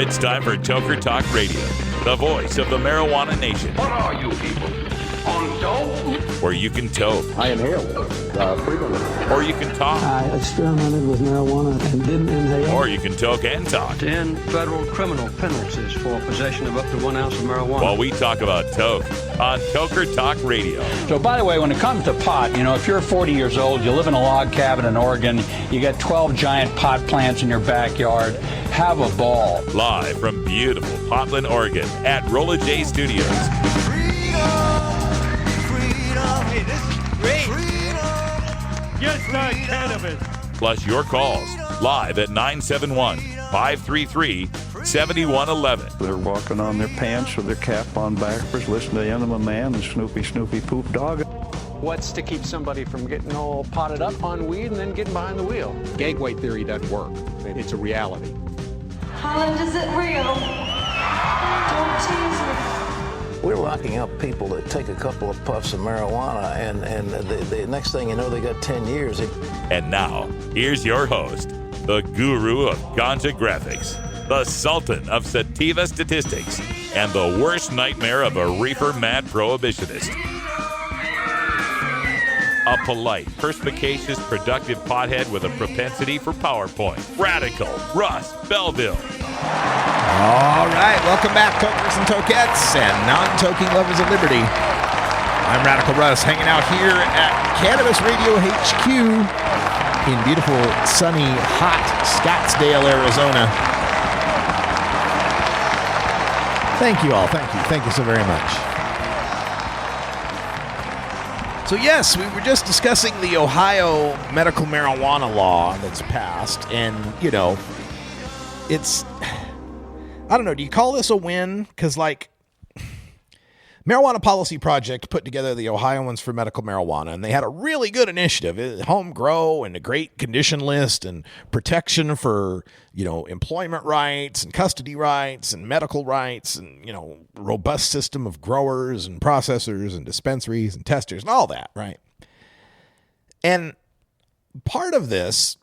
it's time for Toker Talk Radio, the voice of the marijuana nation. What are you people? On dope? Where you can toke. I inhale frequently. Or you can talk. I experimented with marijuana and didn't inhale. Or you can toke and talk. 10 federal criminal penalties for possession of up to 1 ounce of marijuana. While we talk about toke on Toker Talk Radio. So, by the way, when it comes to pot, if you're 40 years old, you live in a log cabin in Oregon, you got 12 giant pot plants in your backyard, have a ball. Live from beautiful Portland, Oregon at Rolla J Studios. Hey, this is great. Just not cannabis. Plus your calls live at 971-533-7111. They're walking on their pants with their cap on backwards, listening to Enema Man and Snoopy Poop Dog. What's to keep somebody from getting all potted up on weed and then getting behind the wheel? Gateway theory doesn't work. It's a reality. Holland, is it real? Don't tease me. We're locking up people that take a couple of puffs of marijuana, and the next thing you know, they got 10 years. And now, here's your host, the guru of ganja graphics, the sultan of sativa statistics, and the worst nightmare of a reefer mad prohibitionist. A polite, perspicacious, productive pothead with a propensity for PowerPoint. Radical Russ Belville. All right, welcome back, Tokers and Tokettes and non-toking lovers of liberty. I'm Radical Russ, hanging out here at Cannabis Radio HQ in beautiful, sunny, hot Scottsdale, Arizona. Thank you all. Thank you so very much. So yes, we were just discussing the Ohio medical marijuana law that's passed, and, it's... I don't know, do you call this a win? Because, Marijuana Policy Project put together the Ohioans for Medical Marijuana, and they had a really good initiative, home grow and a great condition list and protection for, employment rights and custody rights and medical rights and, robust system of growers and processors and dispensaries and testers and all that, right? And part of the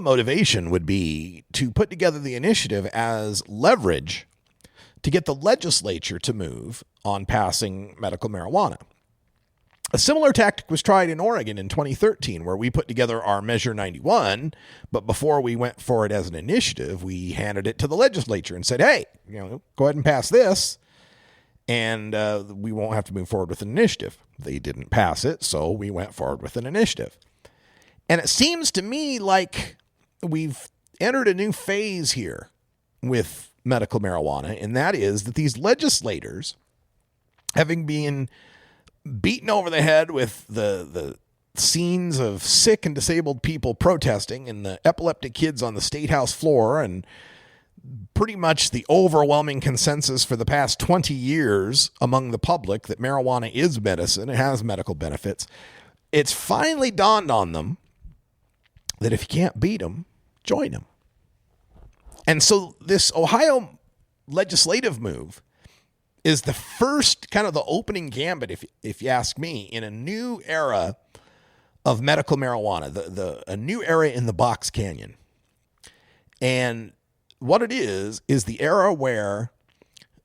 motivation would be to put together the initiative as leverage to get the legislature to move on passing medical marijuana. A similar tactic was tried in Oregon in 2013, where we put together our Measure 91, but before we went for it as an initiative, we handed it to the legislature and said, hey, go ahead and pass this, and we won't have to move forward with an initiative. They didn't pass it, so we went forward with an initiative. And it seems to me like we've entered a new phase here with medical marijuana, and that is that these legislators, having been beaten over the head with the scenes of sick and disabled people protesting and the epileptic kids on the State House floor and pretty much the overwhelming consensus for the past 20 years among the public that marijuana is medicine, it has medical benefits, it's finally dawned on them that if you can't beat them, join them. And so this Ohio legislative move is the first kind of the opening gambit, if you ask me, in a new era of medical marijuana, a new era in the Box Canyon. And what it is the era where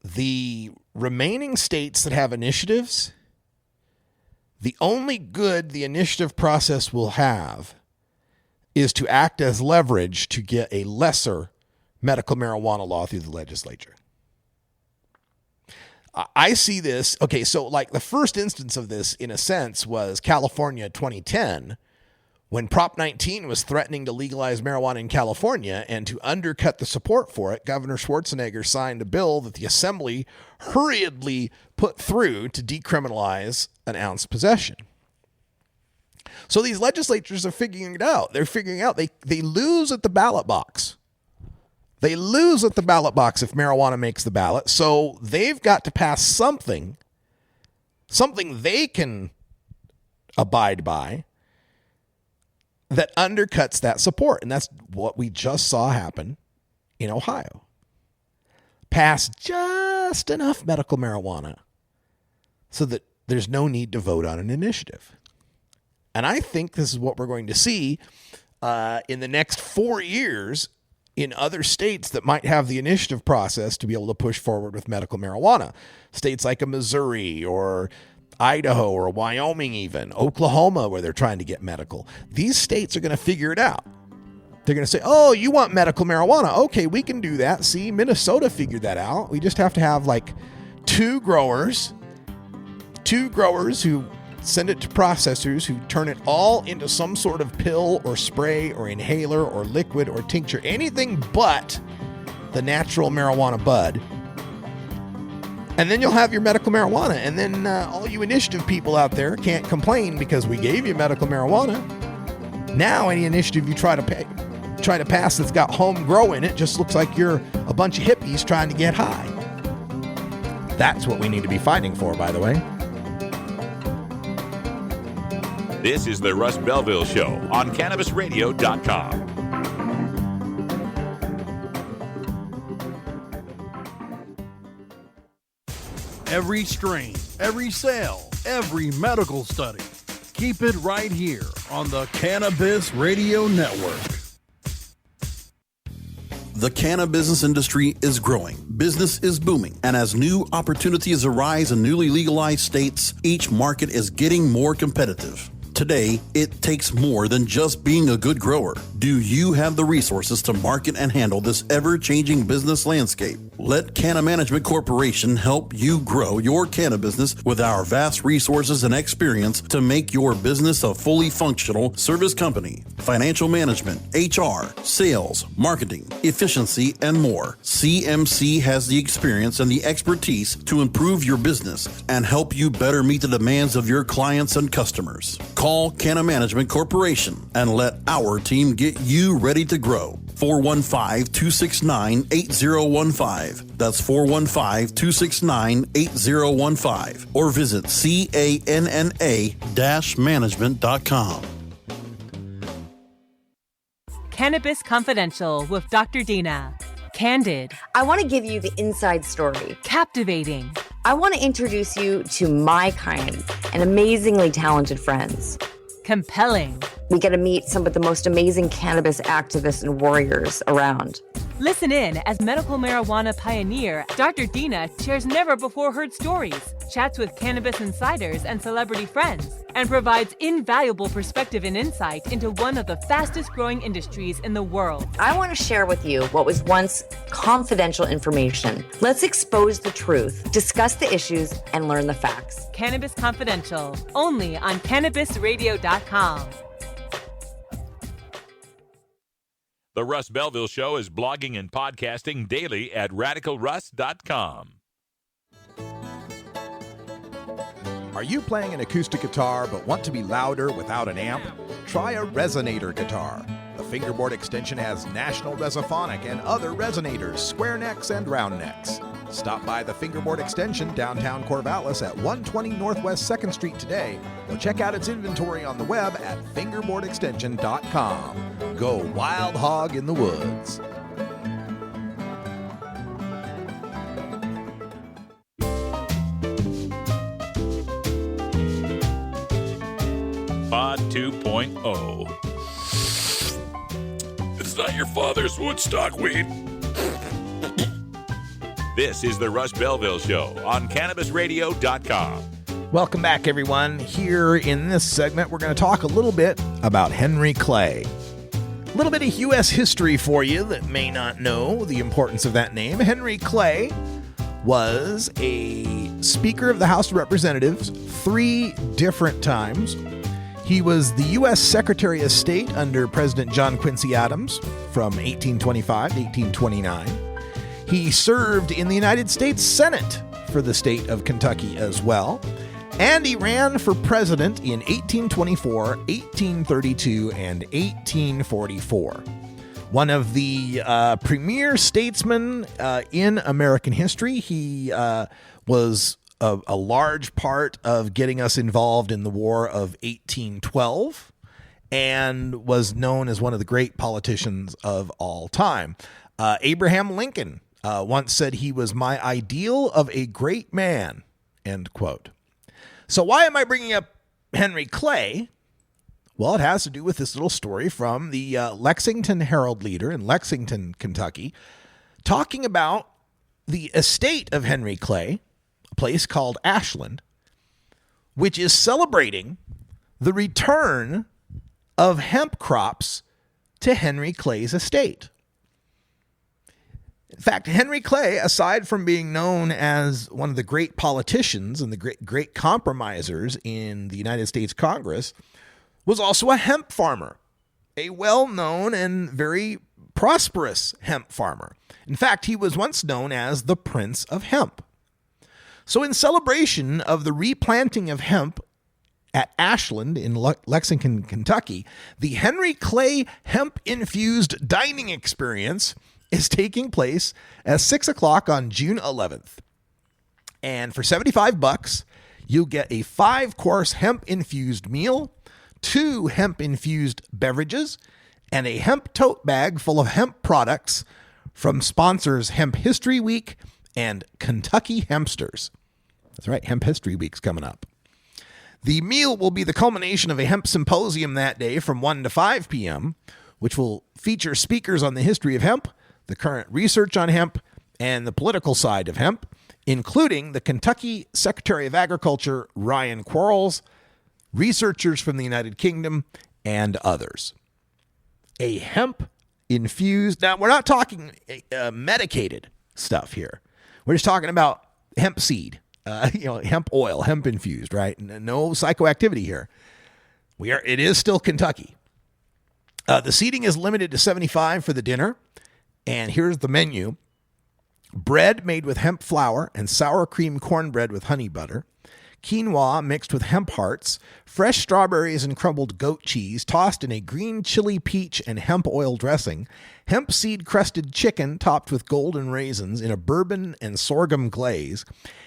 the remaining states that have initiatives, the only good the initiative process will have is to act as leverage to get a lesser medical marijuana law through the legislature. I see this, okay, so the first instance of this, in a sense, was California 2010, when Prop 19 was threatening to legalize marijuana in California, and to undercut the support for it, Governor Schwarzenegger signed a bill that the Assembly hurriedly put through to decriminalize an ounce possession. So these legislatures are figuring it out. They're figuring out they lose at the ballot box. They lose at the ballot box if marijuana makes the ballot. So they've got to pass something they can abide by that undercuts that support. And that's what we just saw happen in Ohio. Pass just enough medical marijuana so that there's no need to vote on an initiative. And I think this is what we're going to see in the next 4 years in other states that might have the initiative process to be able to push forward with medical marijuana. States like a Missouri or Idaho or Wyoming, even Oklahoma, where they're trying to get medical. These states are going to figure it out. They're going to say, oh, you want medical marijuana? Okay, we can do that. See, Minnesota figured that out. We just have to have like two growers who send it to processors who turn it all into some sort of pill or spray or inhaler or liquid or tincture, anything but the natural marijuana bud. And then you'll have your medical marijuana. And then all you initiative people out there can't complain because we gave you medical marijuana. Now any initiative you try to pass that's got home grow in it just looks like you're a bunch of hippies trying to get high. That's what we need to be fighting for, by the way. This is the Russ Belville Show on CannabisRadio.com. Every strain, every sale, every medical study. Keep it right here on the Cannabis Radio Network. The cannabis industry is growing, business is booming, and as new opportunities arise in newly legalized states, each market is getting more competitive. Today, it takes more than just being a good grower. Do you have the resources to market and handle this ever-changing business landscape? Let Canna Management Corporation help you grow your canna business with our vast resources and experience to make your business a fully functional service company. Financial management, HR, sales, marketing, efficiency, and more. CMC has the experience and the expertise to improve your business and help you better meet the demands of your clients and customers. Call Canna Management Corporation and let our team get you ready to grow. 415-269-8015. That's 415-269-8015. Or visit canna-management.com. Cannabis Confidential with Dr. Dina. Candid. I want to give you the inside story. Captivating. I want to introduce you to my kind and amazingly talented friends. Compelling. We get to meet some of the most amazing cannabis activists and warriors around. Listen in as medical marijuana pioneer Dr. Dina shares never-before-heard stories, chats with cannabis insiders and celebrity friends, and provides invaluable perspective and insight into one of the fastest-growing industries in the world. I want to share with you what was once confidential information. Let's expose the truth, discuss the issues, and learn the facts. Cannabis Confidential, only on CannabisRadio.com. The Russ Belville Show is blogging and podcasting daily at RadicalRuss.com. Are you playing an acoustic guitar but want to be louder without an amp? Try a resonator guitar. The fingerboard extension has National Resophonic and other resonators, square necks and round necks. Stop by the Fingerboard Extension downtown Corvallis at 120 Northwest 2nd Street today, or check out its inventory on the web at fingerboardextension.com. Go wild hog in the woods. Pod 2.0. It's not your father's Woodstock weed. This is the Russ Belville Show on CannabisRadio.com. Welcome back, everyone. Here in this segment, we're going to talk a little bit about Henry Clay. A little bit of U.S. history for you that may not know the importance of that name. Henry Clay was a Speaker of the House of Representatives 3 different times. He was the U.S. Secretary of State under President John Quincy Adams from 1825 to 1829. He served in the United States Senate for the state of Kentucky as well. And he ran for president in 1824, 1832, and 1844. One of the premier statesmen in American history. He was a large part of getting us involved in the War of 1812 and was known as one of the great politicians of all time. Abraham Lincoln once said he was my ideal of a great man, end quote. So why am I bringing up Henry Clay? Well, it has to do with this little story from the Lexington Herald-Leader in Lexington, Kentucky, talking about the estate of Henry Clay, a place called Ashland, which is celebrating the return of hemp crops to Henry Clay's estate. In fact, Henry Clay, aside from being known as one of the great politicians and the great compromisers in the United States Congress, was also a hemp farmer, a well-known and very prosperous hemp farmer. In fact, he was once known as the Prince of Hemp. So in celebration of the replanting of hemp at Ashland in Lexington, Kentucky, the Henry Clay hemp-infused dining experience is taking place at 6 o'clock on June 11th. And for $75, you'll get a 5-course hemp-infused meal, 2 hemp-infused beverages, and a hemp tote bag full of hemp products from sponsors Hemp History Week and Kentucky Hempsters. That's right, Hemp History Week's coming up. The meal will be the culmination of a hemp symposium that day from 1 to 5 p.m., which will feature speakers on the history of hemp, the current research on hemp, and the political side of hemp, including the Kentucky Secretary of Agriculture, Ryan Quarles, researchers from the United Kingdom, and others. A hemp-infused... Now, we're not talking medicated stuff here. We're just talking about hemp seed, hemp oil, hemp-infused, right? No psychoactivity here. It is still Kentucky. The seating is limited to 75 for the dinner. And here's the menu. Bread made with hemp flour and sour cream cornbread with honey butter. Quinoa mixed with hemp hearts. Fresh strawberries and crumbled goat cheese tossed in a green chili peach and hemp oil dressing. Hemp seed crusted chicken topped with golden raisins in a bourbon and sorghum glaze.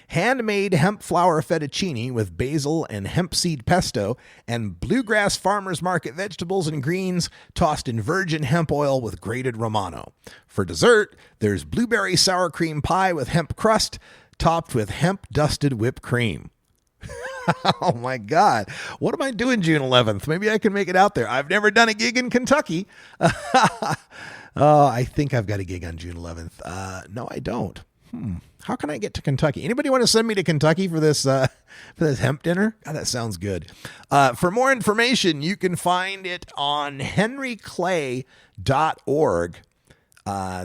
Handmade hemp flour fettuccine with basil and hemp seed pesto, and bluegrass farmers market vegetables and greens tossed in virgin hemp oil with grated Romano. For dessert, there's blueberry sour cream pie with hemp crust topped with hemp dusted whipped cream. Oh my God. What am I doing June 11th? Maybe I can make it out there. I've never done a gig in Kentucky. I think I've got a gig on June 11th. No, I don't. How can I get to Kentucky? Anybody want to send me to Kentucky for this hemp dinner? God, that sounds good. For more information, you can find it on henryclay.org.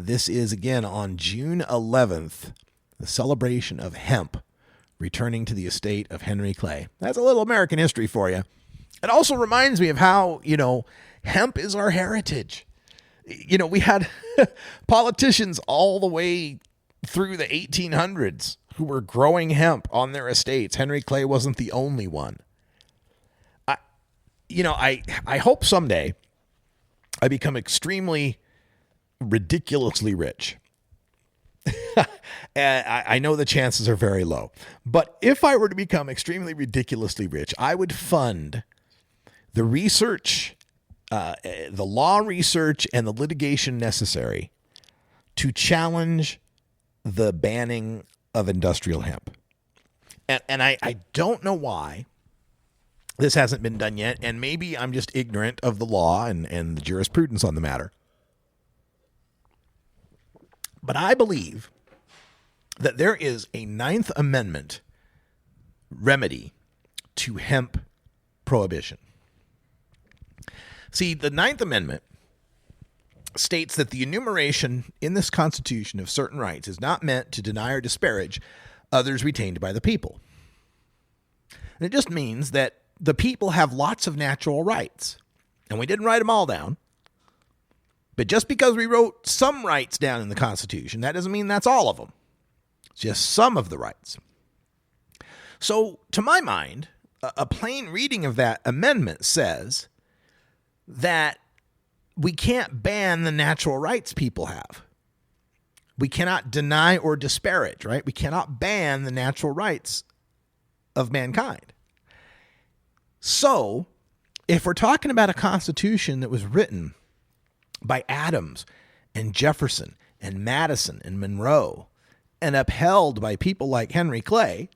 This is, again, on June 11th, the celebration of hemp returning to the estate of Henry Clay. That's a little American history for you. It also reminds me of how, hemp is our heritage. We had politicians all the way through the 1800s who were growing hemp on their estates. Henry Clay wasn't the only one. I hope someday I become extremely ridiculously rich. And I know the chances are very low. But if I were to become extremely ridiculously rich, I would fund the research, the law research, and the litigation necessary to challenge the banning of industrial hemp. And I don't know why this hasn't been done yet, and maybe I'm just ignorant of the law and the jurisprudence on the matter. But I believe that there is a 9th Amendment remedy to hemp prohibition. See, the 9th Amendment states that the enumeration in this Constitution of certain rights is not meant to deny or disparage others retained by the people. And it just means that the people have lots of natural rights. And we didn't write them all down. But just because we wrote some rights down in the Constitution, that doesn't mean that's all of them. It's just some of the rights. So, to my mind, a plain reading of that amendment says that we can't ban the natural rights people have. We cannot deny or disparage, right? We cannot ban the natural rights of mankind. So, if we're talking about a Constitution that was written by Adams and Jefferson and Madison and Monroe and upheld by people like Henry Clay,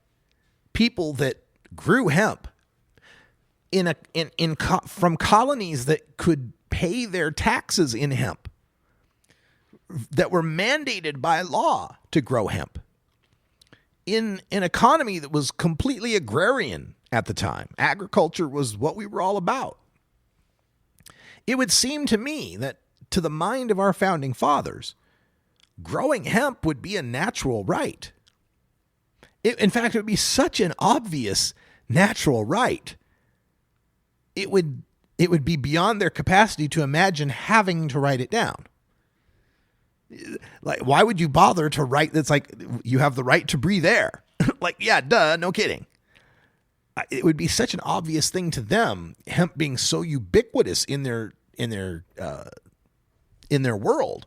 people that grew hemp, from colonies that could pay their taxes in hemp, that were mandated by law to grow hemp, in an economy that was completely agrarian at the time. Agriculture was what we were all about. It would seem to me that, to the mind of our founding fathers, growing hemp would be a natural right. In fact, it would be such an obvious natural right. It would be beyond their capacity to imagine having to write it down. Like, why would you bother to write that's like, you have the right to breathe air? Like, yeah, duh, no kidding. It would be such an obvious thing to them, hemp being so ubiquitous in their world,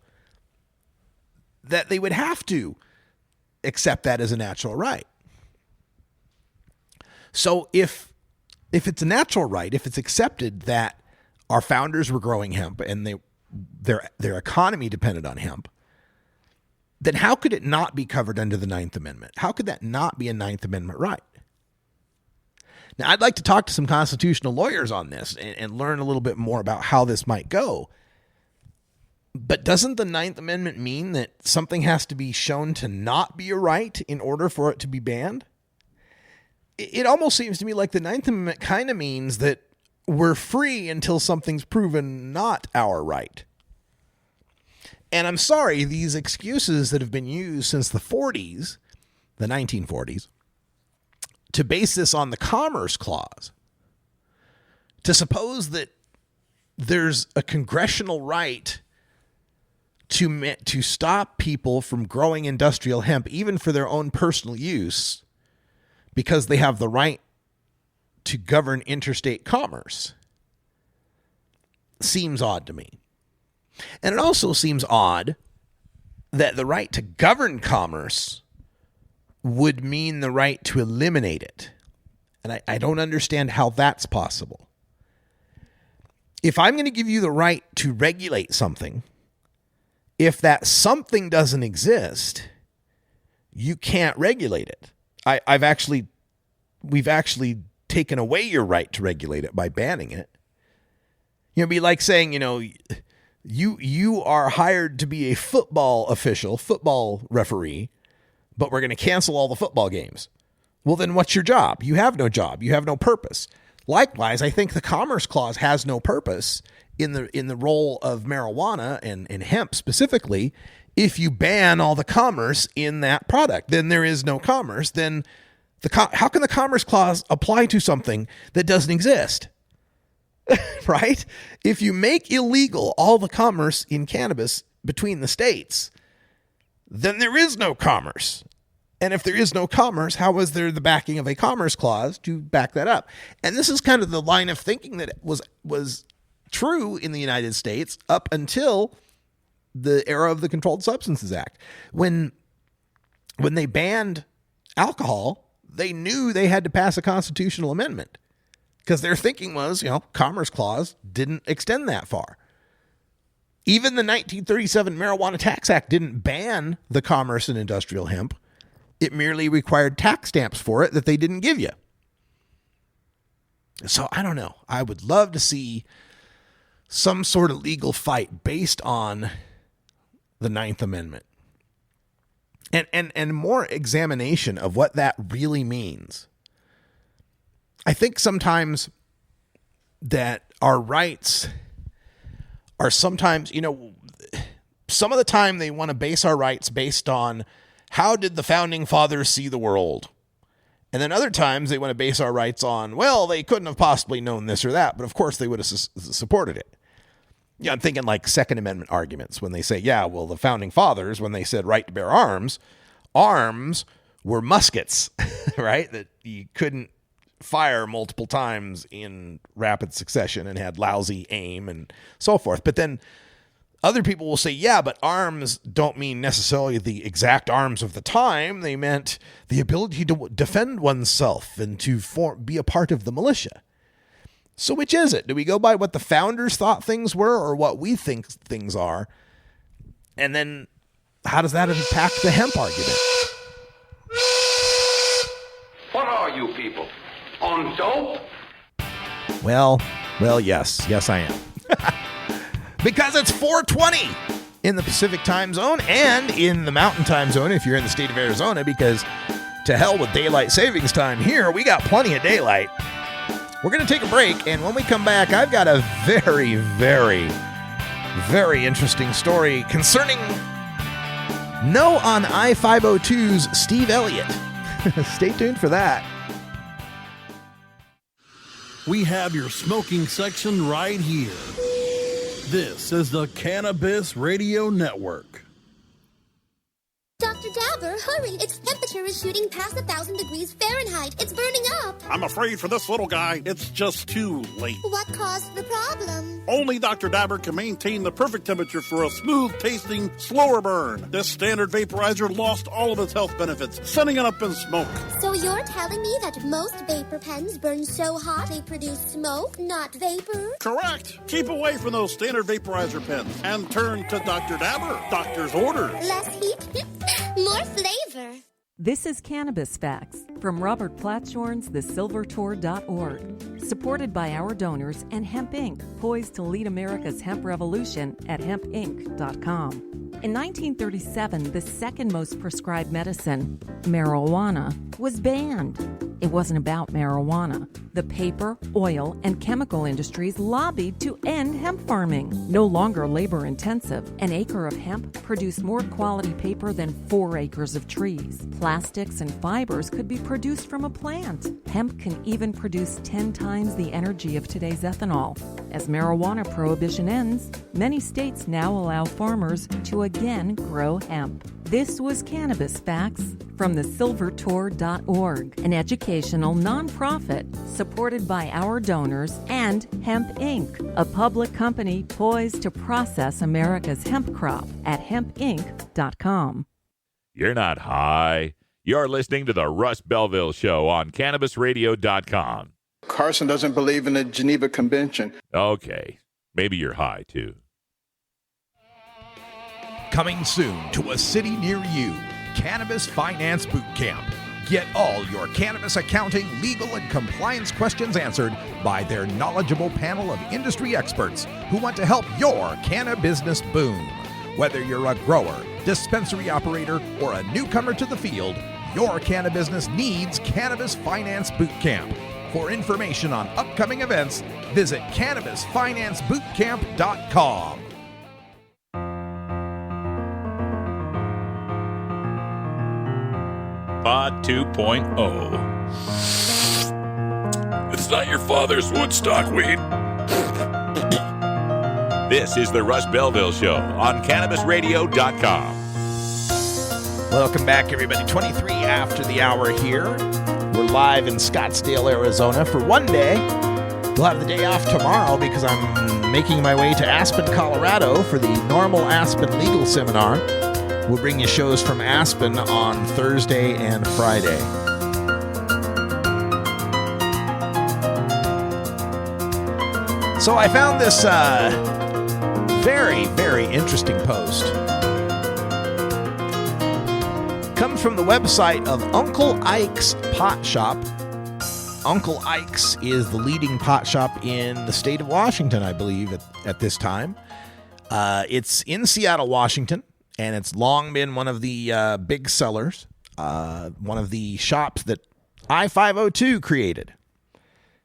that they would have to accept that as a natural right. So if it's a natural right, if it's accepted that our founders were growing hemp and their economy depended on hemp, then how could it not be covered under the Ninth Amendment? How could that not be a Ninth Amendment right? Now, I'd like to talk to some constitutional lawyers on this and learn a little bit more about how this might go. But doesn't the Ninth Amendment mean that something has to be shown to not be a right in order for it to be banned? It almost seems to me like the Ninth Amendment kind of means that we're free until something's proven not our right. And I'm sorry, these excuses that have been used since the 40s, the 1940s, to base this on the Commerce Clause, to suppose that there's a congressional right to stop people from growing industrial hemp, even for their own personal use, because they have the right to govern interstate commerce, seems odd to me. And it also seems odd that the right to govern commerce would mean the right to eliminate it. And I don't understand how that's possible. If I'm going to give you the right to regulate something, if that something doesn't exist, you can't regulate it. We've actually taken away your right to regulate it by banning it. It'd be like saying, you are hired to be a football official, football referee, but we're going to cancel all the football games. Well, then what's your job? You have no job. You have no purpose. Likewise, I think the Commerce Clause has no purpose in the role of marijuana and hemp specifically. If you ban all the commerce in that product, then there is no commerce. Then how can the Commerce Clause apply to something that doesn't exist? Right? If you make illegal all the commerce in cannabis between the states, then there is no commerce. And if there is no commerce, how is there the backing of a Commerce Clause to back that up? And this is kind of the line of thinking that was true in the United States up until the era of the Controlled Substances Act. When they banned alcohol, they knew they had to pass a constitutional amendment because their thinking was, Commerce Clause didn't extend that far. Even the 1937 Marijuana Tax Act didn't ban the commerce in industrial hemp. It merely required tax stamps for it that they didn't give you. So I don't know. I would love to see some sort of legal fight based on the Ninth Amendment. And more examination of what that really means. I think sometimes that our rights are sometimes, some of the time they want to base our rights based on how did the founding fathers see the world? And then other times they want to base our rights on, well, they couldn't have possibly known this or that, but of course they would have supported it. Yeah, I'm thinking like Second Amendment arguments when they say, yeah, well, the founding fathers, when they said right to bear arms were muskets, right? That you couldn't fire multiple times in rapid succession and had lousy aim and so forth. But then other people will say, yeah, but arms don't mean necessarily the exact arms of the time. They meant the ability to defend oneself and to be a part of the militia. So which is it? Do we go by what the founders thought things were or what we think things are? And then how does that impact the hemp argument? What are you people? On dope? Well, yes. Yes, I am. Because it's 4:20 in the Pacific time zone and in the Mountain time zone if you're in the state of Arizona, because to hell with daylight savings time here. We got plenty of daylight. We're going to take a break, and when we come back, I've got a very, very, very interesting story concerning No on I-502's Steve Elliott. Stay tuned for that. We have your smoking section right here. This is the Cannabis Radio Network. Dr. Dabber, hurry! Its temperature is shooting past 1,000 degrees Fahrenheit. It's burning up. I'm afraid for this little guy, it's just too late. What caused the problem? Only Dr. Dabber can maintain the perfect temperature for a smooth-tasting, slower burn. This standard vaporizer lost all of its health benefits, sending it up in smoke. So you're telling me that most vapor pens burn so hot they produce smoke, not vapor? Correct. Keep away from those standard vaporizer pens and turn to Dr. Dabber. Doctor's orders. Less heat, more flavor. This is Cannabis Facts from Robert Platshorn's thesilvertour.org, supported by our donors and Hemp Inc., poised to lead America's hemp revolution at hempinc.com. In 1937, the second most prescribed medicine, marijuana, was banned. It wasn't about marijuana. The paper, oil, and chemical industries lobbied to end hemp farming. No longer labor intensive, an acre of hemp produced more quality paper than 4 acres of trees. Plastics and fibers could be produced from a plant. Hemp can even produce 10 times the energy of today's ethanol. As marijuana prohibition ends, many states now allow farmers to again grow hemp. This was Cannabis Facts from thesilvertour.org, an educational nonprofit supported by our donors and Hemp Inc., a public company poised to process America's hemp crop at hempinc.com. You're not high. You're listening to the Russ Belville Show on CannabisRadio.com. Carson doesn't believe in the Geneva Convention. Okay, maybe you're high, too. Coming soon to a city near you, Cannabis Finance Boot Camp. Get all your cannabis accounting, legal, and compliance questions answered by their knowledgeable panel of industry experts who want to help your cannabis boom. Whether you're a grower, dispensary operator, or a newcomer to the field, your cannabis needs Cannabis Finance Boot Camp. For information on upcoming events, visit CannabisFinanceBootCamp.com. Pod 2.0. It's not your father's Woodstock weed. This is the Russ Belville Show on CannabisRadio.com. Welcome back, everybody. 23 after the hour here. We're live in Scottsdale, Arizona for one day. We'll have the day off tomorrow because I'm making my way to Aspen, Colorado for the Normal Aspen Legal Seminar. We'll bring you shows from Aspen on Thursday and Friday. So I found this very, very interesting post. Comes from the website of Uncle Ike's Pot Shop. Uncle Ike's is the leading pot shop in the state of Washington, I believe, at this time. It's in Seattle, Washington. And it's long been one of the big sellers, one of the shops that I-502 created.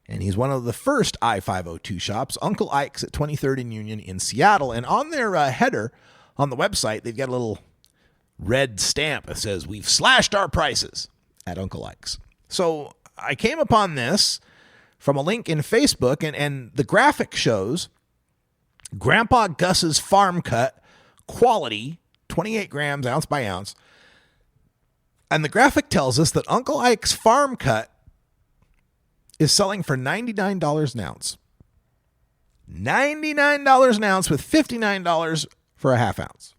And he's one of the first I-502 shops, Uncle Ike's at 23rd and Union in Seattle. And on their header on the website, they've got a little red stamp that says, "We've slashed our prices at Uncle Ike's." So I came upon this from a link in Facebook, and the graphic shows Grandpa Gus's farm cut quality, 28 grams, ounce by ounce. And the graphic tells us that Uncle Ike's farm cut is selling for $99 an ounce. $99 an ounce with $59 for a half ounce.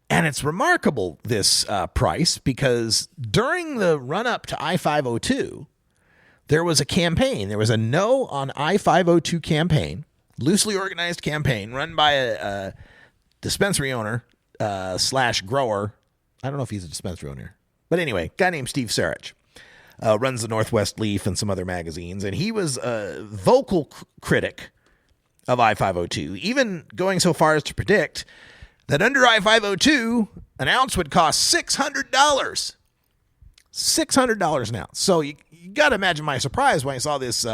And it's remarkable, this price, because during the run-up to I-502, there was a campaign. There was a No on I-502 campaign, loosely organized campaign run by a dispensary owner / grower. I don't know if he's a dispensary owner. But anyway, guy named Steve Sarich. runs the Northwest Leaf and some other magazines, and he was a vocal critic of I-502, even going so far as to predict that under I-502, an ounce would cost $600. $600 an ounce. So you got to imagine my surprise when I saw this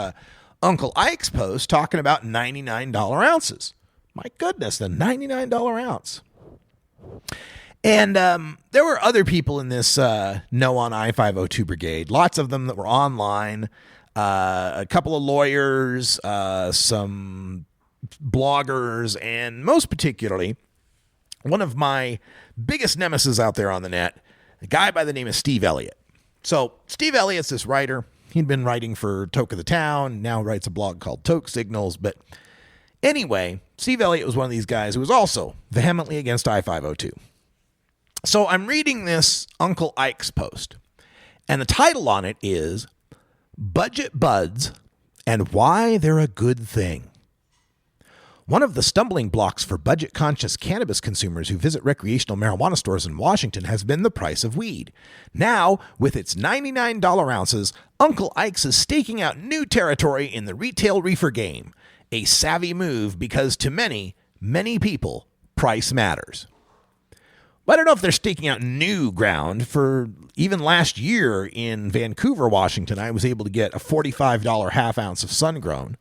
Uncle Ike's post talking about $99 ounces. My goodness, the $99 ounce. And there were other people in this No on I-502 brigade, lots of them that were online, a couple of lawyers, some bloggers, and most particularly, one of my biggest nemesis out there on the net, a guy by the name of Steve Elliott. So Steve Elliott's this writer. He'd been writing for Toker the Town, now writes a blog called Toke Signals. But anyway, Steve Elliott was one of these guys who was also vehemently against I-502. So I'm reading this Uncle Ike's post, and the title on it is Budget Buds and Why They're a Good Thing. One of the stumbling blocks for budget-conscious cannabis consumers who visit recreational marijuana stores in Washington has been the price of weed. Now, with its $99 ounces, Uncle Ike's is staking out new territory in the retail reefer game. A savvy move because to many, many people, price matters. Well, I don't know if they're staking out new ground. For even last year in Vancouver, Washington, I was able to get a $45 half ounce of sun-grown.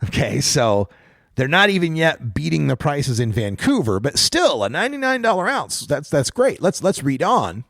Okay, so they're not even yet beating the prices in Vancouver, but still a $99 ounce. That's great. Let's read on.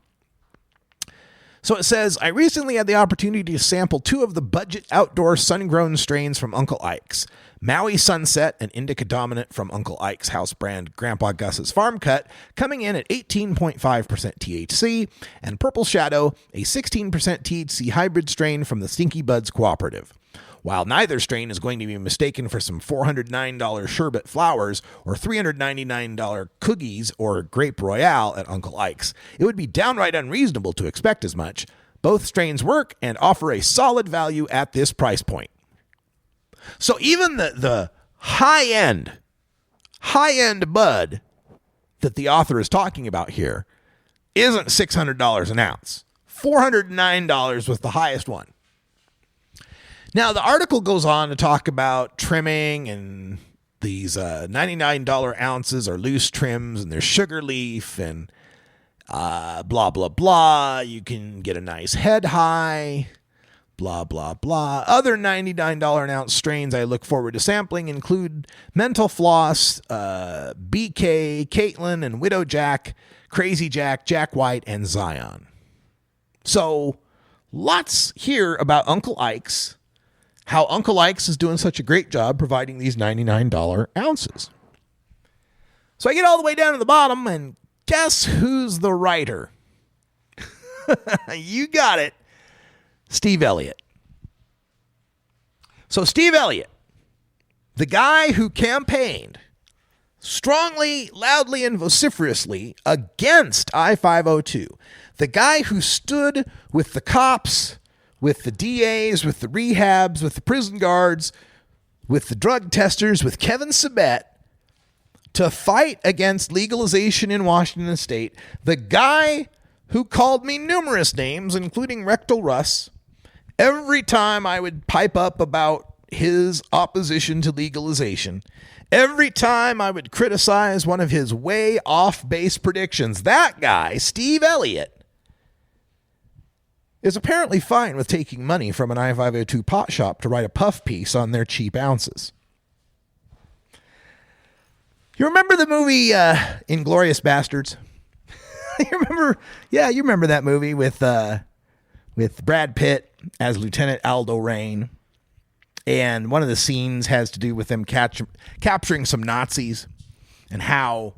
So it says, I recently had the opportunity to sample 2 of the budget outdoor sun-grown strains from Uncle Ike's. Maui Sunset, an indica dominant from Uncle Ike's house brand Grandpa Gus's Farm Cut, coming in at 18.5% THC, and Purple Shadow, a 16% THC hybrid strain from the Stinky Buds Cooperative. While neither strain is going to be mistaken for some $409 sherbet flowers or $399 cookies or Grape Royale at Uncle Ike's, it would be downright unreasonable to expect as much. Both strains work and offer a solid value at this price point. So even the high-end bud that the author is talking about here isn't $600 an ounce. $409 was the highest one. Now, the article goes on to talk about trimming, and these $99 ounces are loose trims, and there's sugar leaf, and blah, blah, blah. You can get a nice head high, blah, blah, blah. Other $99 an ounce strains I look forward to sampling include Mental Floss, BK, Caitlin, and Widow Jack, Crazy Jack, Jack White, and Zion. So, lots here about Uncle Ike's. How Uncle Ike's is doing such a great job providing these $99 ounces. So I get all the way down to the bottom, and guess who's the writer? You got it. Steve Elliott. So Steve Elliott, the guy who campaigned strongly, loudly, and vociferously against I-502, the guy who stood with the cops, with the DAs, with the rehabs, with the prison guards, with the drug testers, with Kevin Sabet, to fight against legalization in Washington State, the guy who called me numerous names, including Rectal Russ, every time I would pipe up about his opposition to legalization, every time I would criticize one of his way off base predictions, that guy, Steve Elliott, is apparently fine with taking money from an I-502 pot shop to write a puff piece on their cheap ounces. You remember the movie Inglourious Bastards? You remember that movie with Brad Pitt as Lieutenant Aldo Raine, and one of the scenes has to do with them capturing some Nazis, and how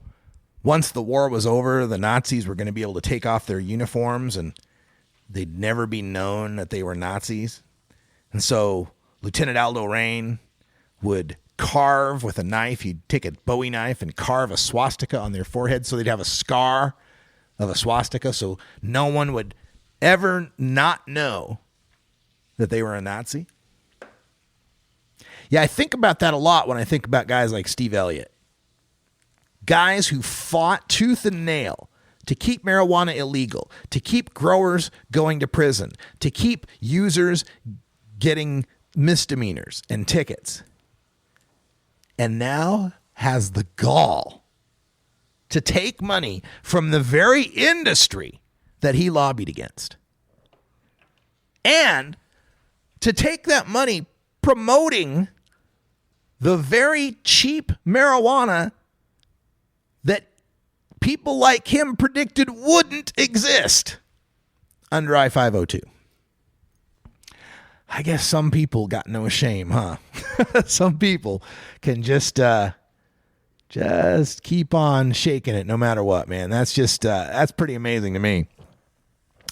once the war was over, the Nazis were going to be able to take off their uniforms and they'd never be known that they were Nazis. And so Lieutenant Aldo Raine would carve with a knife. He'd take a Bowie knife and carve a swastika on their forehead so they'd have a scar of a swastika so no one would ever not know that they were a Nazi. Yeah, I think about that a lot when I think about guys like Steve Elliott. Guys who fought tooth and nail to keep marijuana illegal, to keep growers going to prison, to keep users getting misdemeanors and tickets. And now has the gall to take money from the very industry that he lobbied against. And to take that money promoting the very cheap marijuana that people like him predicted wouldn't exist under I-502. I guess some people got no shame, huh? Some people can just keep on shaking it no matter what, man. That's just that's pretty amazing to me.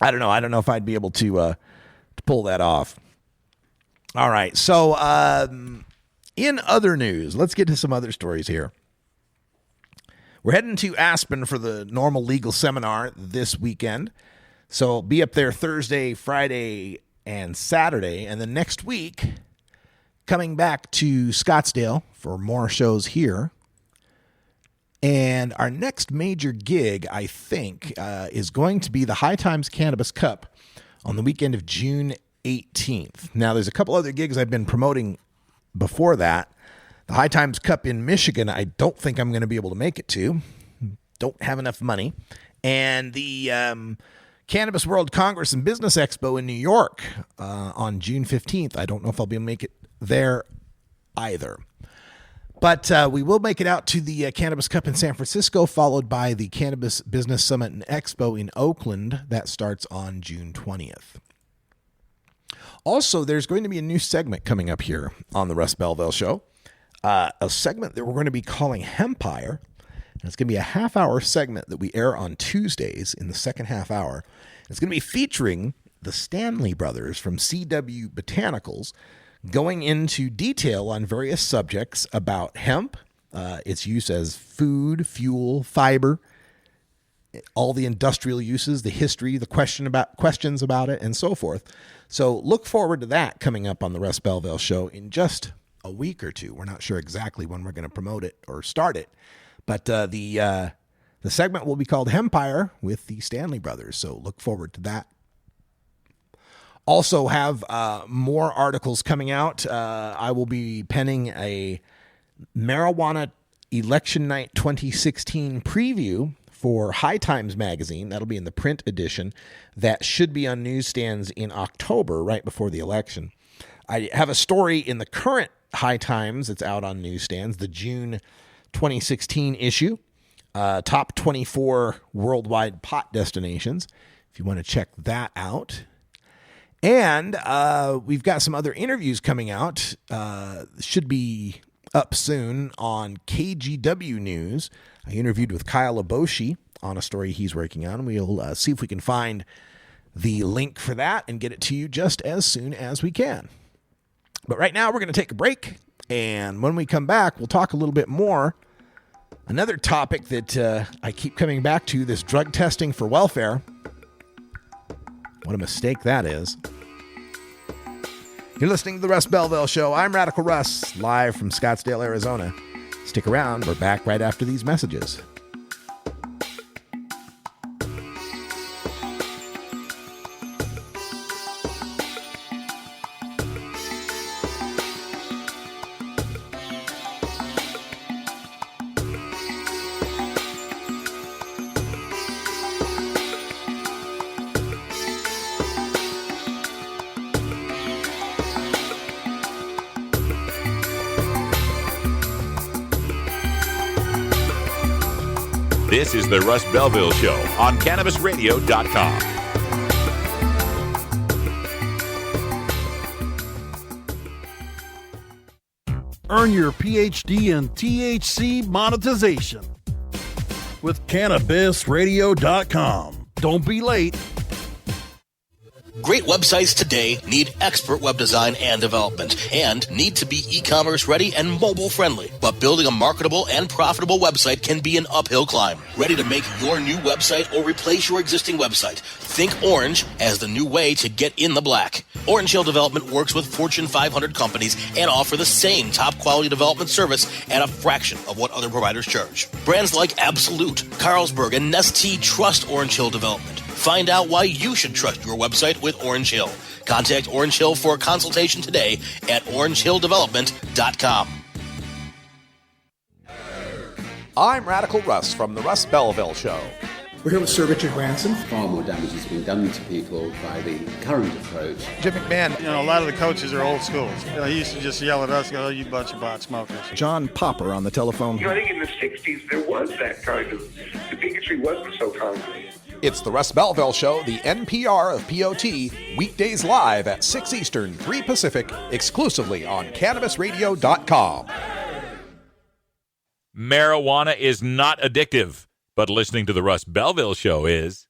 I don't know if I'd be able to pull that off. All right, so in other news, let's get to some other stories here. We're heading to Aspen for the Normal Legal Seminar this weekend. So be up there Thursday, Friday, and Saturday. And then next week, coming back to Scottsdale for more shows here. And our next major gig, I think, is going to be the High Times Cannabis Cup on the weekend of June 18th. Now, there's a couple other gigs I've been promoting before that. The High Times Cup in Michigan, I don't think I'm going to be able to make it to. Don't have enough money. And the Cannabis World Congress and Business Expo in New York on June 15th. I don't know if I'll be able to make it there either. But we will make it out to the Cannabis Cup in San Francisco, followed by the Cannabis Business Summit and Expo in Oakland. That starts on June 20th. Also, there's going to be a new segment coming up here on the Russ Belville Show. A segment that we're going to be calling Hempire. And it's going to be a half-hour segment that we air on Tuesdays in the second half hour. It's going to be featuring the Stanley brothers from CW Botanicals, going into detail on various subjects about hemp, its use as food, fuel, fiber, all the industrial uses, the history, the questions about it, and so forth. So look forward to that coming up on the Russ Belville Show in just a week or two. We're not sure exactly when we're going to promote it or start it, but the segment will be called Hempire with the Stanley brothers. So look forward to that. Also have more articles coming out. I will be penning a Marijuana Election Night 2016 preview for High Times magazine. That'll be in the print edition. That should be on newsstands in October, right before the election. I have a story in the current High Times that's out on newsstands, the June 2016 issue, top 24 worldwide pot destinations, if you want to check that out. And we've got some other interviews coming out. Should be up soon on KGW News. I interviewed with Kyle Aboshi on a story he's working on. We'll see if we can find the link for that and get it to you just as soon as we can. But right now we're going to take a break. And when we come back, we'll talk a little bit more. Another topic that I keep coming back to, this drug testing for welfare. What a mistake that is. You're listening to the Russ Belville Show. I'm Radical Russ, live from Scottsdale, Arizona. Stick around. We're back right after these messages. This is the Russ Belville Show on CannabisRadio.com. Earn your PhD in THC monetization with CannabisRadio.com. Don't be late. Great websites today need expert web design and development and need to be e-commerce ready and mobile friendly. But building a marketable and profitable website can be an uphill climb. Ready to make your new website or replace your existing website? Think Orange as the new way to get in the black. Orange Hill Development works with Fortune 500 companies and offer the same top quality development service at a fraction of what other providers charge. Brands like Absolute, Carlsberg, and Nestea trust Orange Hill Development. Find out why you should trust your website with Orange Hill. Contact Orange Hill for a consultation today at orangehilldevelopment.com. I'm Radical Russ from the Russ Belville Show. We're here with Sir Richard Branson. Far more damage is being done to people by the current approach. Jim McMahon. You know, a lot of the coaches are old school. You know, he used to just yell at us, "Oh, you bunch of pot smokers." John Popper on the telephone. You know, I think in the 60s there was that kind of, the bigotry wasn't so concrete. It's the Russ Belville Show, the NPR of POT, weekdays live at 6 Eastern, 3 Pacific, exclusively on CannabisRadio.com. Marijuana is not addictive, but listening to the Russ Belville Show is.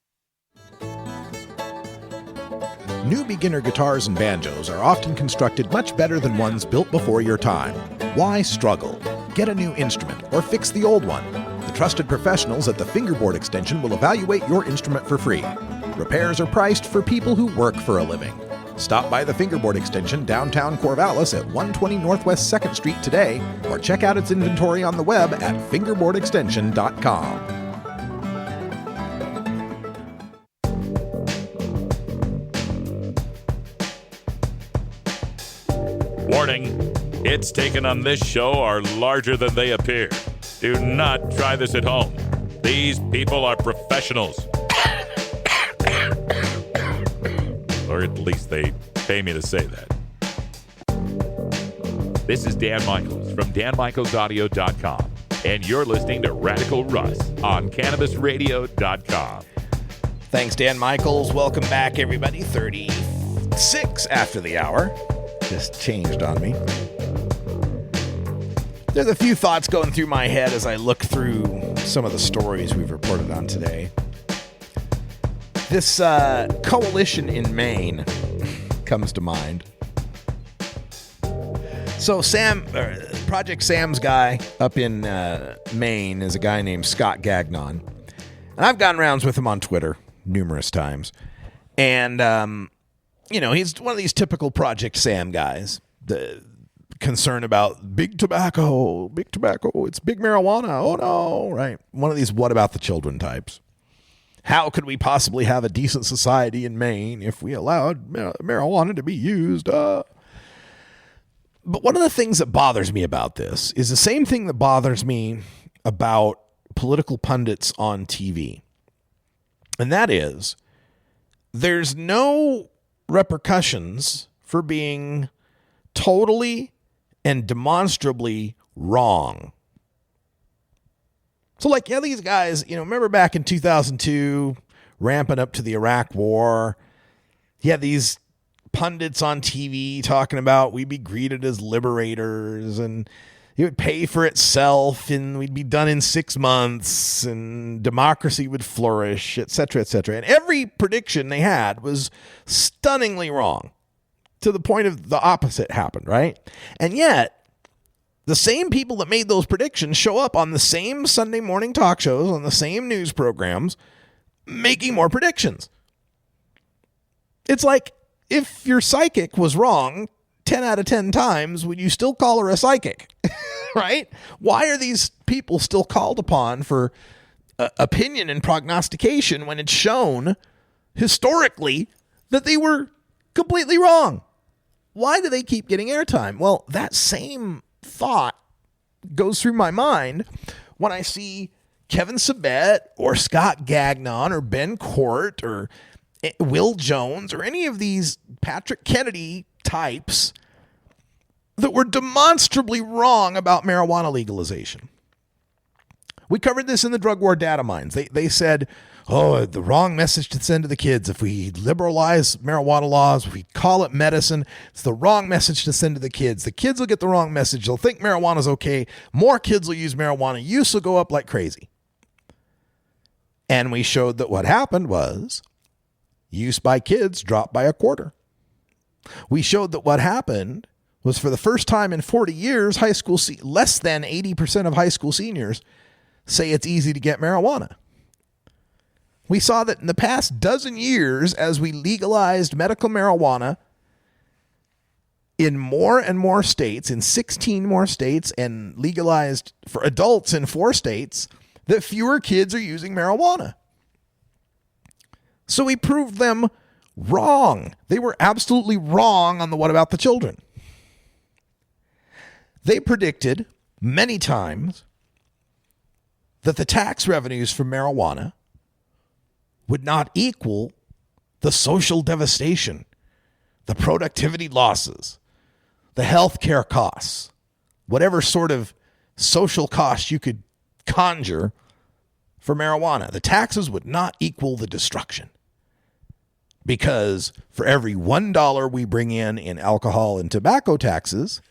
New beginner guitars and banjos are often constructed much better than ones built before your time. Why struggle? Get a new instrument or fix the old one. The trusted professionals at the Fingerboard Extension will evaluate your instrument for free. Repairs are priced for people who work for a living. Stop by the Fingerboard Extension downtown Corvallis at 120 Northwest 2nd Street today, or check out its inventory on the web at fingerboardextension.com. Warning, hits taken on this show are larger than they appear. Do not try this at home. These people are professionals. Or at least they pay me to say that. This is Dan Michaels from danmichaelsaudio.com, and you're listening to Radical Russ on CannabisRadio.com. Thanks, Dan Michaels. Welcome back, everybody. 36 after the hour. Just changed on me. There's a few thoughts going through my head as I look through some of the stories we've reported on today. This coalition in Maine comes to mind. So Project Sam's guy up in Maine is a guy named Scott Gagnon. And I've gotten rounds with him on Twitter numerous times. And, he's one of these typical Project Sam guys. The concern about big tobacco, it's big marijuana, oh no, right? One of these what about the children types. How could we possibly have a decent society in Maine if we allowed marijuana to be used? But one of the things that bothers me about this is the same thing that bothers me about political pundits on TV. And that is, there's no repercussions for being totally and demonstrably wrong. So these guys, remember back in 2002, ramping up to the Iraq War, you had these pundits on TV talking about we'd be greeted as liberators and it would pay for itself and we'd be done in 6 months and democracy would flourish, et cetera, et cetera. And every prediction they had was stunningly wrong to the point of the opposite happened, right? And yet, the same people that made those predictions show up on the same Sunday morning talk shows, on the same news programs, making more predictions. It's like, if your psychic was wrong 10 out of 10 times, would you still call her a psychic? Right? Why are these people still called upon for opinion and prognostication when it's shown historically that they were completely wrong? Why do they keep getting airtime? Well, that same thought goes through my mind when I see Kevin Sabet or Scott Gagnon or Ben Court or Will Jones or any of these Patrick Kennedy types that were demonstrably wrong about marijuana legalization. We covered this in the drug war data mines. They said, the wrong message to send to the kids. If we liberalize marijuana laws, if we call it medicine, it's the wrong message to send to the kids. The kids will get the wrong message. They'll think marijuana is okay. More kids will use marijuana. Use will go up like crazy. And we showed that what happened was use by kids dropped by a quarter. We showed that what happened was, for the first time in 40 years, less than 80% of high school seniors say it's easy to get marijuana. We saw that in the past dozen years, as we legalized medical marijuana in more and more states, in 16 more states, and legalized for adults in 4 states, that fewer kids are using marijuana. So we proved them wrong. They were absolutely wrong on the what about the children. They predicted many times that the tax revenues from marijuana would not equal the social devastation, the productivity losses, the health care costs, whatever sort of social cost you could conjure for marijuana. The taxes would not equal the destruction, because for every $1 we bring in alcohol and tobacco taxes,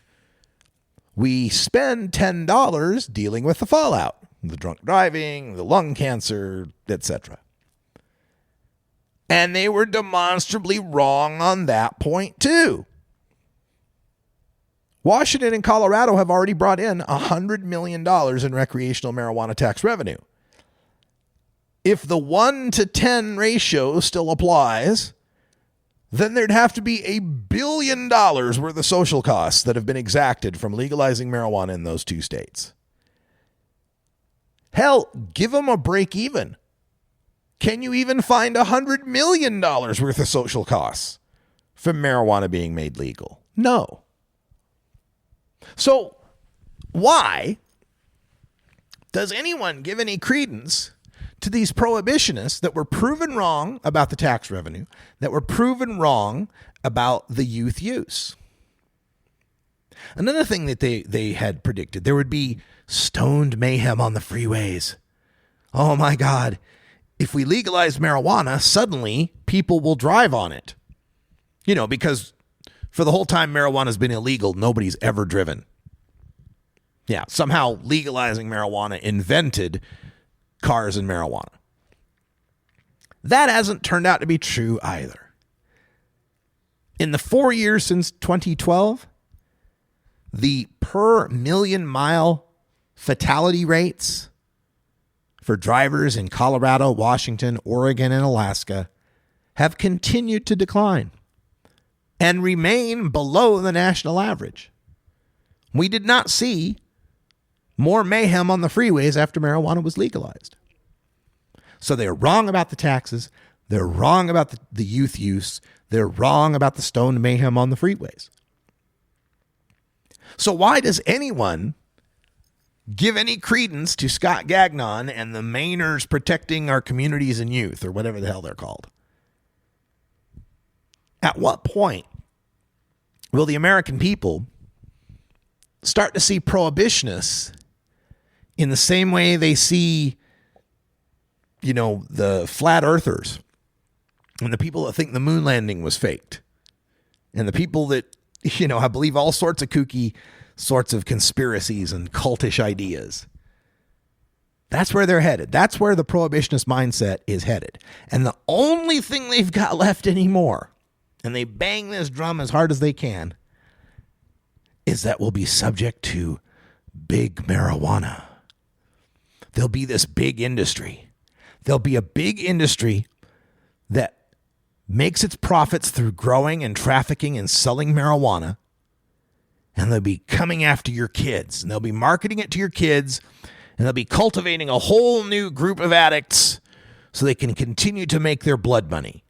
we spend $10 dealing with the fallout, the drunk driving, the lung cancer, etc. And they were demonstrably wrong on that point too. Washington and Colorado have already brought in $100 million in recreational marijuana tax revenue. If the 1-to-10 ratio still applies, then there'd have to be $1 billion worth of social costs that have been exacted from legalizing marijuana in those 2 states. Hell, give them a break even. Can you even find $100 million worth of social costs from marijuana being made legal? No. So why does anyone give any credence to these prohibitionists that were proven wrong about the tax revenue, that were proven wrong about the youth use? Another thing that they had predicted, there would be stoned mayhem on the freeways. Oh my God. If we legalize marijuana, suddenly people will drive on it. You know, because for the whole time marijuana has been illegal, nobody's ever driven. Yeah, somehow legalizing marijuana invented cars and marijuana. That hasn't turned out to be true either. In the 4 years since 2012, the per million mile fatality rates for drivers in Colorado, Washington, Oregon, and Alaska have continued to decline and remain below the national average. We did not see more mayhem on the freeways after marijuana was legalized. So they're wrong about the taxes. They're wrong about the youth use. They're wrong about the stoned mayhem on the freeways. So why does anyone give any credence to Scott Gagnon and the Mainers protecting our communities and youth, or whatever the hell they're called? At what point will the American people start to see prohibitionists in the same way they see, you know, the flat earthers and the people that think the moon landing was faked and the people that, you know, I believe all sorts of kooky sorts of conspiracies and cultish ideas? That's where they're headed. That's where the prohibitionist mindset is headed. And the only thing they've got left anymore, and they bang this drum as hard as they can, is that we'll be subject to big marijuana. There'll be this big industry. There'll be a big industry that makes its profits through growing and trafficking and selling marijuana. And they'll be coming after your kids. And they'll be marketing it to your kids. And they'll be cultivating a whole new group of addicts so they can continue to make their blood money.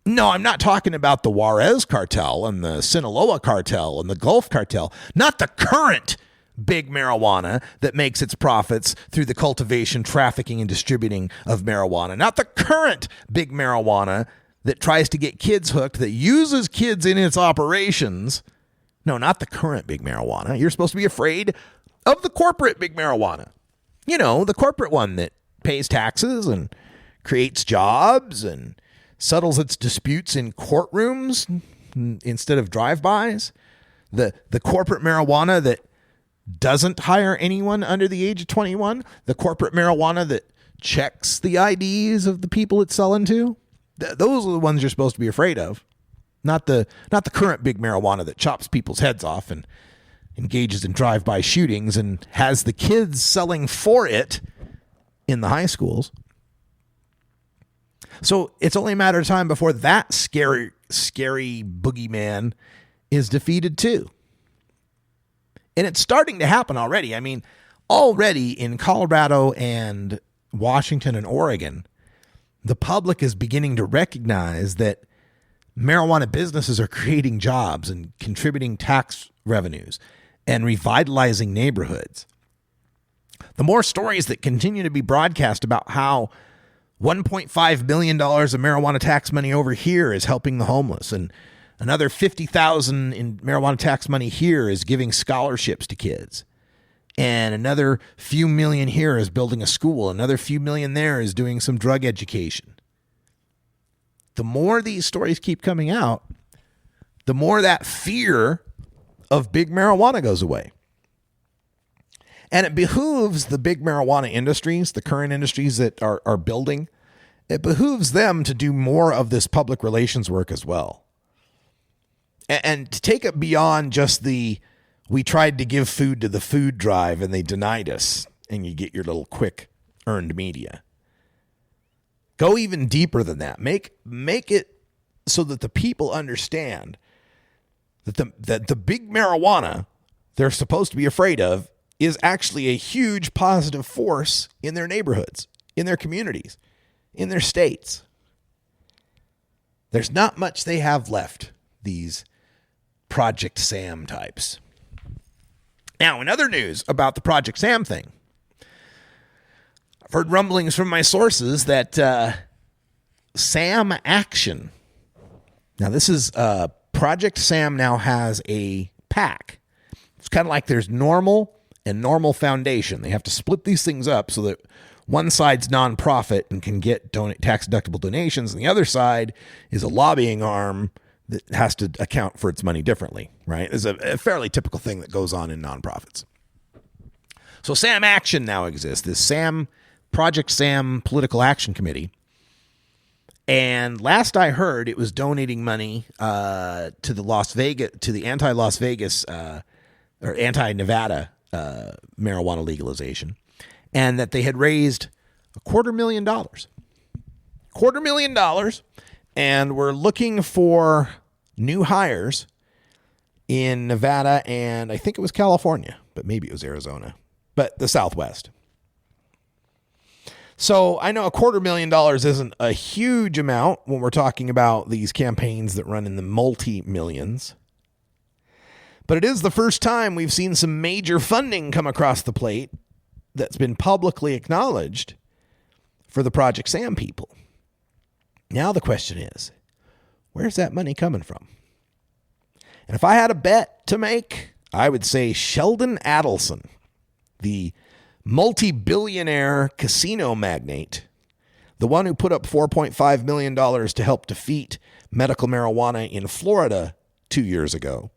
No, I'm not talking about the Juarez cartel and the Sinaloa cartel and the Gulf cartel. Not the current big marijuana that makes its profits through the cultivation, trafficking, and distributing of marijuana. Not the current big marijuana that tries to get kids hooked, that uses kids in its operations. No, not the current big marijuana. You're supposed to be afraid of the corporate big marijuana. You know, the corporate one that pays taxes and creates jobs and settles its disputes in courtrooms instead of drive-bys. The corporate marijuana that doesn't hire anyone under the age of 21. The corporate marijuana that checks the IDs of the people it's selling to. Those are the ones you're supposed to be afraid of, not the current big marijuana that chops people's heads off and engages in drive-by shootings and has the kids selling for it in the high schools. So it's only a matter of time before that scary boogeyman is defeated too. And it's starting to happen already. I mean, already in Colorado and Washington and Oregon, the public is beginning to recognize that marijuana businesses are creating jobs and contributing tax revenues and revitalizing neighborhoods. The more stories that continue to be broadcast about how $1.5 million of marijuana tax money over here is helping the homeless, and another $50,000 in marijuana tax money here is giving scholarships to kids, and another few million here is building a school, another few million there is doing some drug education. The more these stories keep coming out, the more that fear of big marijuana goes away. And it behooves the big marijuana industries, the current industries that are building, it behooves them to do more of this public relations work as well. And to take it beyond just we tried to give food to the food drive and they denied us, and you get your little quick earned media. Go even deeper than that. Make it so that the people understand that the big marijuana they're supposed to be afraid of is actually a huge positive force in their neighborhoods, in their communities, in their states. There's not much they have left, these Project Sam types. Now, in other news about the Project Sam thing, I've heard rumblings from my sources that Sam Action. Now, this is Project Sam now has a PAC. It's kind of like there's Normal and Normal Foundation. They have to split these things up so that one side's nonprofit and can get tax-deductible donations, and the other side is a lobbying arm that has to account for its money differently, right? It's a fairly typical thing that goes on in nonprofits. So Sam Action now exists, this Project Sam Political Action Committee. And last I heard, it was donating money to the anti-Las Vegas or anti-Nevada marijuana legalization, and that they had raised $250,000, and we're looking for new hires in Nevada, and I think it was California, but maybe it was Arizona, but the Southwest. So I know $250,000 isn't a huge amount when we're talking about these campaigns that run in the multi-millions. But it is the first time we've seen some major funding come across the plate that's been publicly acknowledged for the Project Sam people. Now the question is, where's that money coming from? And if I had a bet to make, I would say Sheldon Adelson, the multi-billionaire casino magnate, the one who put up $4.5 million to help defeat medical marijuana in Florida 2 years ago.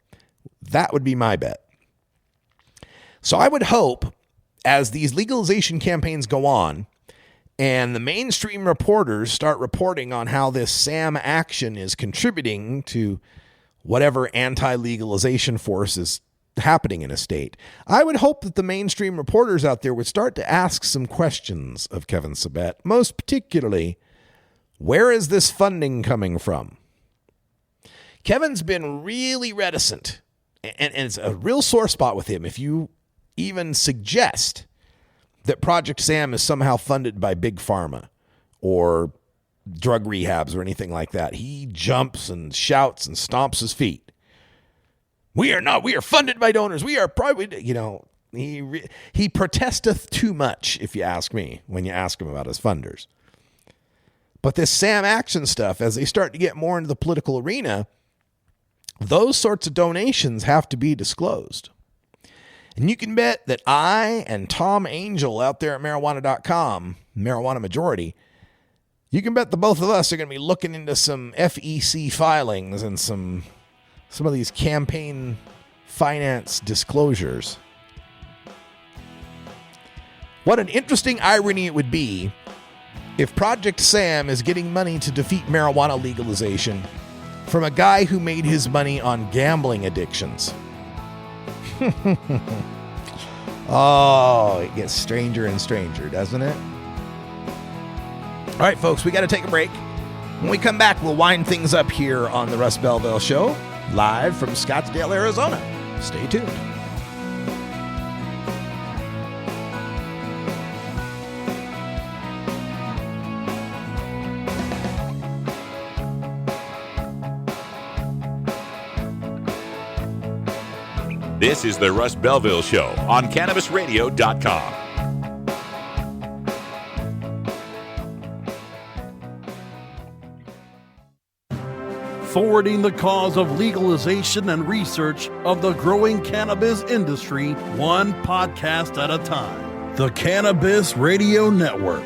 That would be my bet. So I would hope, as these legalization campaigns go on, and the mainstream reporters start reporting on how this Sam Action is contributing to whatever anti-legalization force is happening in a state, I would hope that the mainstream reporters out there would start to ask some questions of Kevin Sabet, most particularly, where is this funding coming from? Kevin's been really reticent, and it's a real sore spot with him if you even suggest that Project Sam is somehow funded by Big Pharma or drug rehabs or anything like that. He jumps and shouts and stomps his feet. We are not. We are funded by donors. We are private. He protesteth too much, if you ask me, when you ask him about his funders. But this Sam Action stuff, as they start to get more into the political arena, those sorts of donations have to be disclosed. And you can bet that I and Tom Angel out there at marijuana.com, Marijuana Majority, you can bet the both of us are going to be looking into some FEC filings and some of these campaign finance disclosures. What an interesting irony it would be if Project Sam is getting money to defeat marijuana legalization from a guy who made his money on gambling addictions. Oh, it gets stranger and stranger, doesn't it? All right, folks, we got to take a break. When we come back, we'll wind things up here on the Russ Belville Show, live from Scottsdale, Arizona. Stay tuned. This is the Russ Belville Show on CannabisRadio.com. Forwarding the cause of legalization and research of the growing cannabis industry, one podcast at a time. The Cannabis Radio Network.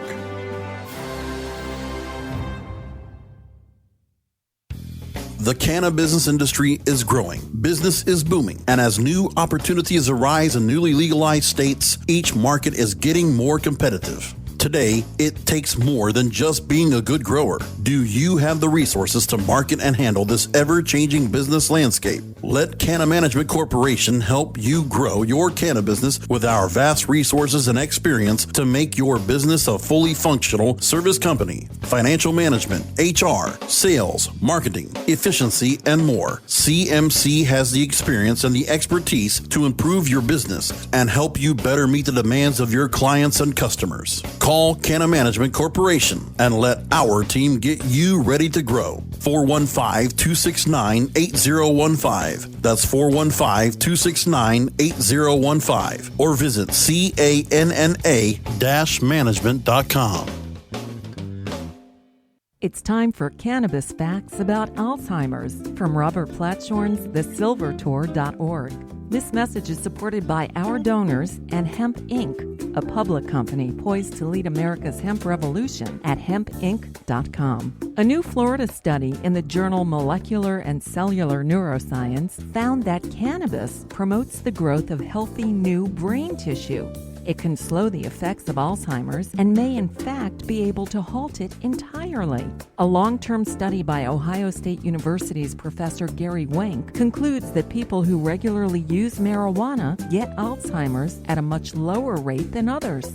The cannabis industry is growing. Business is booming. And as new opportunities arise in newly legalized states, each market is getting more competitive. Today, it takes more than just being a good grower. Do you have the resources to market and handle this ever-changing business landscape? Let Canna Management Corporation help you grow your canna business with our vast resources and experience to make your business a fully functional service company. Financial management, HR, sales, marketing, efficiency, and more. CMC has the experience and the expertise to improve your business and help you better meet the demands of your clients and customers. Call Canna Management Corporation and let our team get you ready to grow. 415-269-8015. That's 415-269-8015. Or visit canna-management.com. It's time for Cannabis Facts about Alzheimer's from Robert Platshorn's thesilvertour.org. This message is supported by our donors and Hemp Inc., a public company poised to lead America's hemp revolution at hempinc.com. A new Florida study in the journal Molecular and Cellular Neuroscience found that cannabis promotes the growth of healthy new brain tissue. It can slow the effects of Alzheimer's and may in fact be able to halt it entirely. A long-term study by Ohio State University's Professor Gary Wenk concludes that people who regularly use marijuana get Alzheimer's at a much lower rate than others.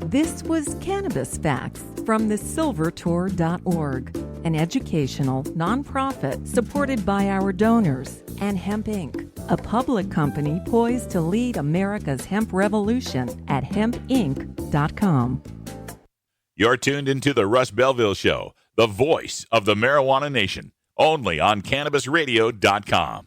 This was Cannabis Facts from thesilvertour.org, an educational nonprofit supported by our donors, and Hemp Inc., a public company poised to lead America's hemp revolution at hempinc.com. You're tuned into the Russ Belville Show, the voice of the marijuana nation, only on CannabisRadio.com.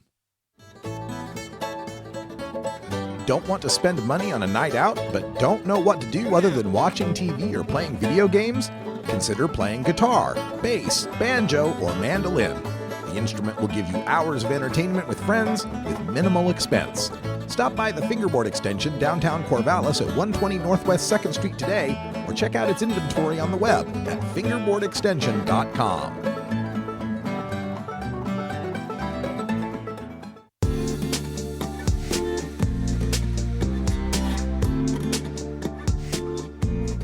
Don't want to spend money on a night out, but don't know what to do other than watching TV or playing video games? Consider playing guitar, bass, banjo, or mandolin. The instrument will give you hours of entertainment with friends with minimal expense. Stop by the Fingerboard Extension downtown Corvallis at 120 Northwest 2nd Street today, or check out its inventory on the web at fingerboardextension.com.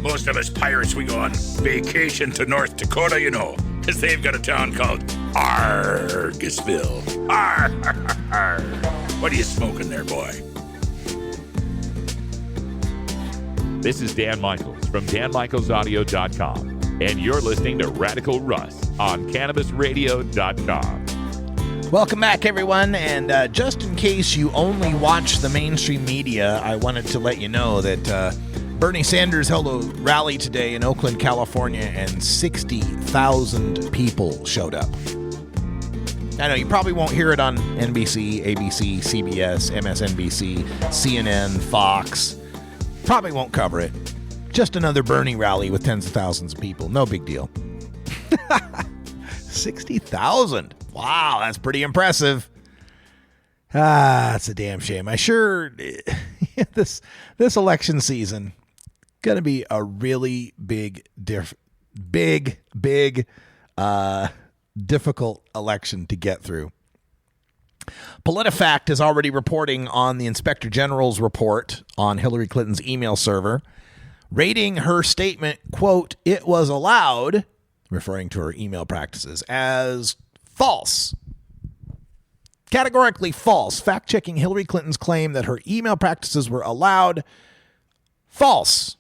Most of us pirates, we go on vacation to North Dakota, you know, because they've got a town called Argosville. Arr, arr, arr. What are you smoking there, boy? This is Dan Michaels from DanMichaelsAudio.com, and you're listening to Radical Russ on CannabisRadio.com. Welcome back, everyone. And just in case you only watch the mainstream media, I wanted to let you know that Bernie Sanders held a rally today in Oakland, California, and 60,000 people showed up. I know you probably won't hear it on NBC, ABC, CBS, MSNBC, CNN, Fox. Probably won't cover it. Just another Bernie rally with tens of thousands of people. No big deal. 60,000. Wow, that's pretty impressive. It's a damn shame. I sure this election season gonna be a really difficult election to get through. PolitiFact is already reporting on the Inspector General's report on Hillary Clinton's email server. rating her statement, quote, "It was allowed," referring to her email practices, as false. Categorically false. Fact-checking Hillary Clinton's claim that her email practices were allowed. False.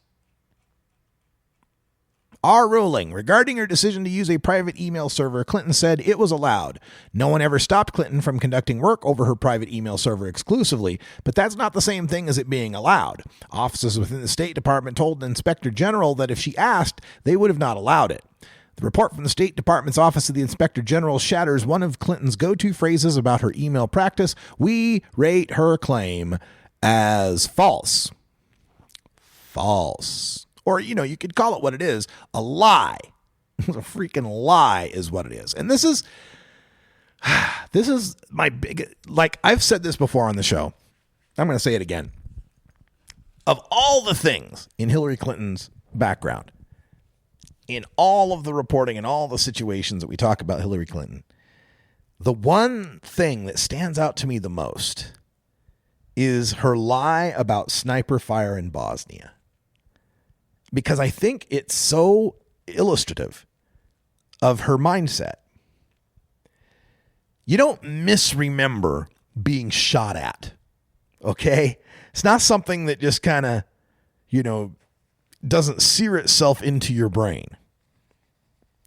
Our ruling regarding her decision to use a private email server, Clinton said it was allowed. No one ever stopped Clinton from conducting work over her private email server exclusively, but that's not the same thing as it being allowed. Offices within the State Department told the Inspector General that if she asked, they would have not allowed it. The report from the State Department's Office of the Inspector General shatters one of Clinton's go-to phrases about her email practice. We rate her claim as false. False. Or, you could call it what it is, a lie. A freaking lie is what it is. And this is my big, like I've said this before on the show. I'm going to say it again. Of all the things in Hillary Clinton's background, in all of the reporting and all the situations that we talk about Hillary Clinton, the one thing that stands out to me the most is her lie about sniper fire in Bosnia. Because I think it's so illustrative of her mindset. You don't misremember being shot at, okay? It's not something that just kind of, doesn't sear itself into your brain.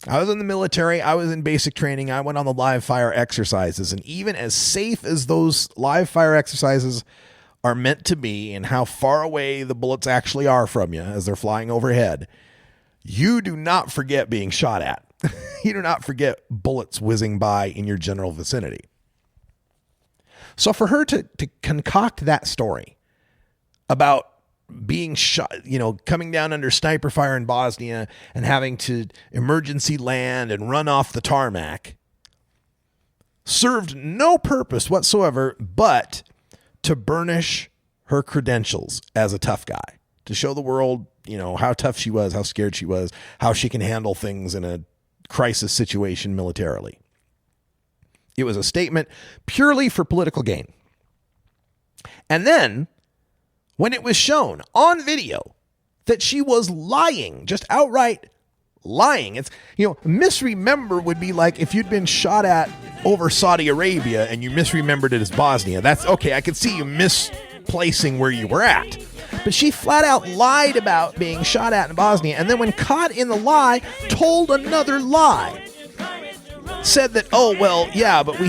I was in the military. I was in basic training. I went on the live fire exercises. And even as safe as those live fire exercises are meant to be and how far away the bullets actually are from you as they're flying overhead, you do not forget being shot at. You do not forget bullets whizzing by in your general vicinity. So for her to concoct that story about being shot, coming down under sniper fire in Bosnia and having to emergency land and run off the tarmac served no purpose whatsoever but to burnish her credentials as a tough guy, to show the world, how tough she was, how scared she was, how she can handle things in a crisis situation militarily. It was a statement purely for political gain. And then when it was shown on video that she was lying, just outright lying, it's, misremember would be like if you'd been shot at over Saudi Arabia and you misremembered it as Bosnia. That's okay. I could see you misplacing where you were at. But she flat out lied about being shot at in Bosnia. And then when caught in the lie, told another lie. Said that, but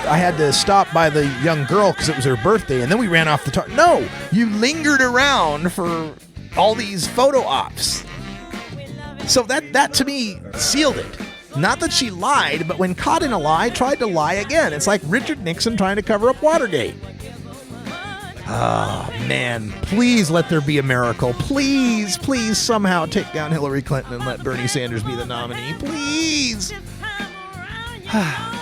I had to stop by the young girl because it was her birthday, and then we ran off the tarmac. No, you lingered around for all these photo ops. So that to me sealed it. Not that she lied, but when caught in a lie, tried to lie again. It's like Richard Nixon trying to cover up Watergate. Oh, man, please let there be a miracle. Please, please somehow take down Hillary Clinton and let Bernie Sanders be the nominee. Please.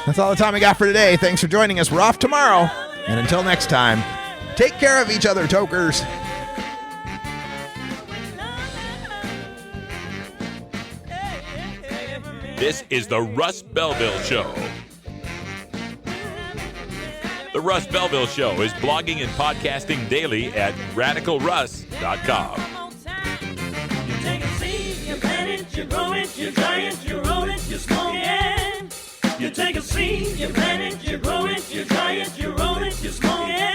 That's all the time we got for today. Thanks for joining us. We're off tomorrow. And until next time, take care of each other, Tokers. This is the Russ Belville Show. The Russ Belville Show is blogging and podcasting daily at RadicalRuss.com. You take a seed, you plant it, you grow it, you dry it, you roll it, you smoke it. You take a seed, you plant it, you grow it, you dry it, you roll it, you smoke it.